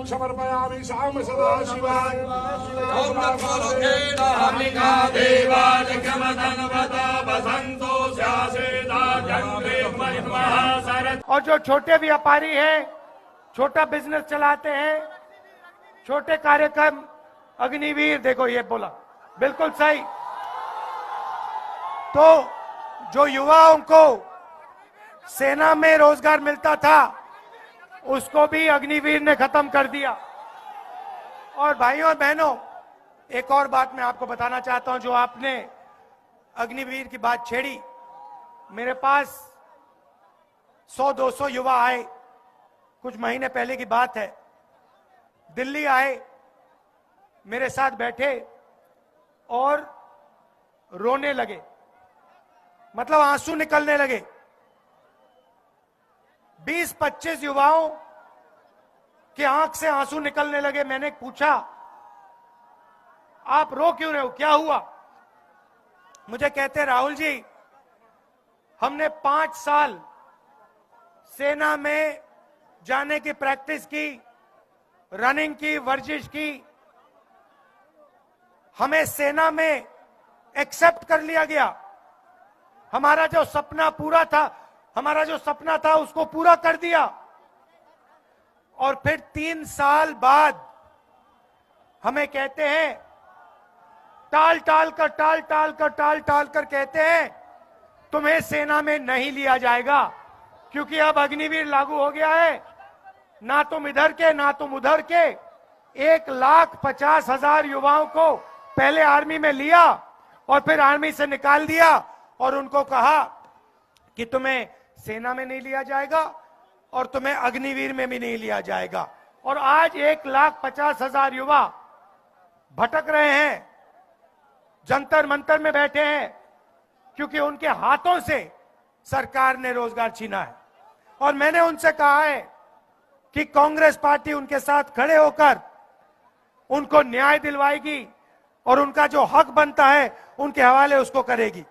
समर्पयामि शाम सदा शिवाय। ओम नमो लोकेनाहमिका देवाय क्षमधनवता बसंतो स्यासेदा जन्मे महासारथ। और जो छोटे व्यापारी हैं, छोटा बिजनेस चलाते हैं, छोटे कार्यक्रम, अग्निवीर, देखो ये बोला बिल्कुल सही। तो जो युवाओं को सेना में रोजगार मिलता था उसको भी अग्निवीर ने खत्म कर दिया। और भाइयों और बहनों, एक और बात मैं आपको बताना चाहता हूं। जो आपने अग्निवीर की बात छेड़ी, मेरे पास 100-200 युवा आए, कुछ महीने पहले की बात है। दिल्ली आए, मेरे साथ बैठे और रोने लगे, मतलब आंसू निकलने लगे। 20-25 युवाओं के आंख से आंसू निकलने लगे। मैंने पूछा, आप रो क्यों रहे हो, क्या हुआ? मुझे कहते, राहुल जी, हमने 5 साल सेना में जाने की प्रैक्टिस की, रनिंग की, वर्जिश की, हमें सेना में एक्सेप्ट कर लिया गया। हमारा जो सपना पूरा था, हमारा जो सपना था उसको पूरा कर दिया। और फिर 3 साल बाद हमें कहते हैं, टाल टाल कर कहते हैं, तुम्हें सेना में नहीं लिया जाएगा क्योंकि अब अग्निवीर लागू हो गया है। ना तुम इधर के ना तुम उधर के। 1,50,000 युवाओं को पहले आर्मी में लिया और फिर आर्मी से निकाल दिया और उनको कहा कि तुम्हें सेना में नहीं लिया जाएगा और तुम्हें अग्निवीर में भी नहीं लिया जाएगा। और आज 1,50,000 युवा भटक रहे हैं, जंतर मंतर में बैठे हैं, क्योंकि उनके हाथों से सरकार ने रोजगार छीना है। और मैंने उनसे कहा है कि कांग्रेस पार्टी उनके साथ खड़े होकर उनको न्याय दिलवाएगी और उनका जो हक बनता है उनके हवाले उसको करेगी।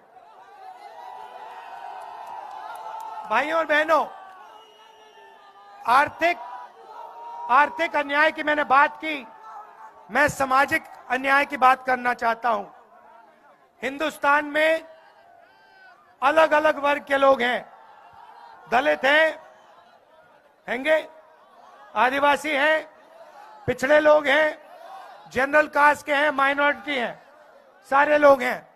भाइयों और बहनों, आर्थिक अन्याय की मैंने बात की, मैं सामाजिक अन्याय की बात करना चाहता हूं। हिंदुस्तान में अलग अलग वर्ग के लोग हैं। दलित हैंगे, आदिवासी हैं, पिछड़े लोग हैं, जनरल कास्ट के हैं, माइनॉरिटी हैं, सारे लोग हैं।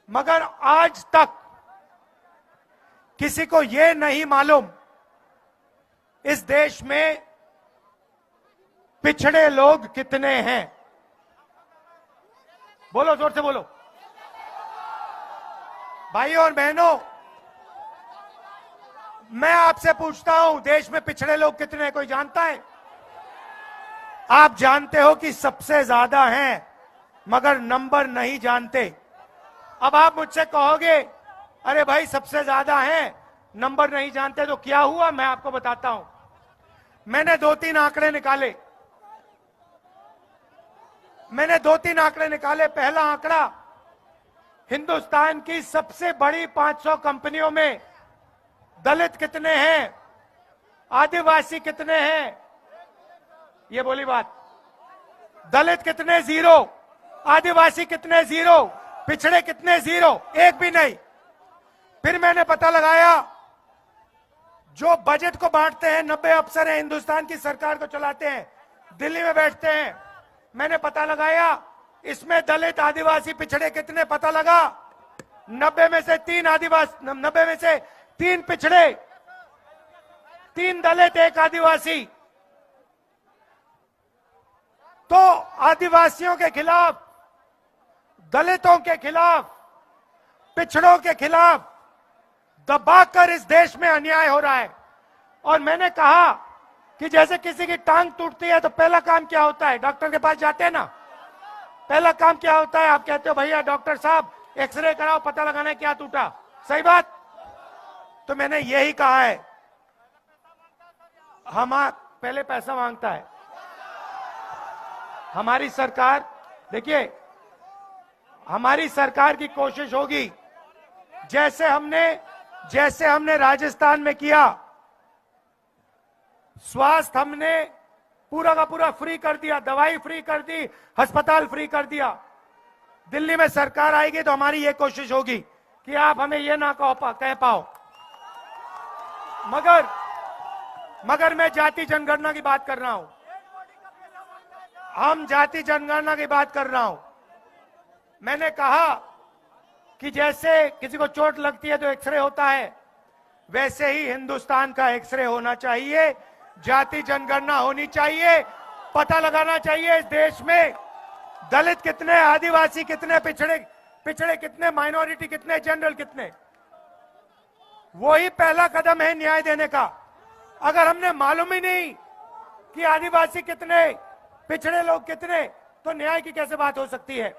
मगर आज तक किसी को यह नहीं मालूम इस देश में पिछड़े लोग कितने हैं। बोलो, जोर से बोलो। भाइयों और बहनों, मैं आपसे पूछता हूं, देश में पिछड़े लोग कितने हैं, कोई जानता है? आप जानते हो कि सबसे ज्यादा हैं, मगर नंबर नहीं जानते। अब आप मुझसे कहोगे, अरे भाई सबसे ज्यादा हैं, नंबर नहीं जानते, तो क्या हुआ? मैं आपको बताता हूं। मैंने 2-3 आंकड़े निकाले। पहला आंकड़ा, हिंदुस्तान की सबसे बड़ी 500 कंपनियों में दलित कितने हैं, आदिवासी कितने हैं? ये बोली बात। दलित कितने? 0। आदिवासी कितने? 0। पिछड़े कितने? 0, एक भी नहीं। फिर मैंने पता लगाया, जो बजट को बांटते हैं, 90 अफसर हैं, हिंदुस्तान की सरकार को चलाते हैं, दिल्ली में बैठते हैं। मैंने पता लगाया, इसमें दलित, आदिवासी, पिछड़े कितने? पता लगा, 90 में से 3 आदिवासी, 90 में से 3 पिछड़े, 3 दलित, 1 आदिवासी। तो आदिवासियों के खिलाफ, दलितों के खिलाफ, पिछड़ों के खिलाफ दबाकर इस देश में अन्याय हो रहा है। और मैंने कहा कि जैसे किसी की टांग टूटती है तो पहला काम क्या होता है? डॉक्टर के पास जाते हैं ना, पहला काम क्या होता है? आप कहते हो, भैया डॉक्टर साहब एक्सरे कराओ, पता लगाना है क्या टूटा। सही बात? तो मैंने यही कहा है, पहले पैसा मांगता है हमारी सरकार। देखिए, हमारी सरकार की कोशिश होगी, जैसे हमने राजस्थान में किया, स्वास्थ्य हमने पूरा का पूरा फ्री कर दिया, दवाई फ्री कर दी, अस्पताल फ्री कर दिया। दिल्ली में सरकार आएगी तो हमारी ये कोशिश होगी कि आप हमें ये ना कह पाओ। मगर मैं जाति जनगणना की बात कर रहा हूं, हम जाति जनगणना की बात कर रहा हूं। मैंने कहा कि जैसे किसी को चोट लगती है तो एक्सरे होता है, वैसे ही हिंदुस्तान का एक्सरे होना चाहिए, जाति जनगणना होनी चाहिए, पता लगाना चाहिए इस देश में दलित कितने, आदिवासी कितने, पिछड़े कितने, माइनॉरिटी कितने, जनरल कितने। वही पहला कदम है न्याय देने का। अगर हमने मालूम ही नहीं कि आदिवासी कितने, पिछड़े लोग कितने, तो न्याय की कैसे बात हो सकती है।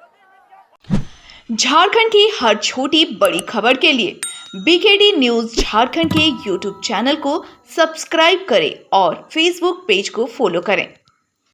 झारखंड की हर छोटी बड़ी खबर के लिए बीकेडी न्यूज झारखंड के यूट्यूब चैनल को सब्सक्राइब करें और फेसबुक पेज को फॉलो करें।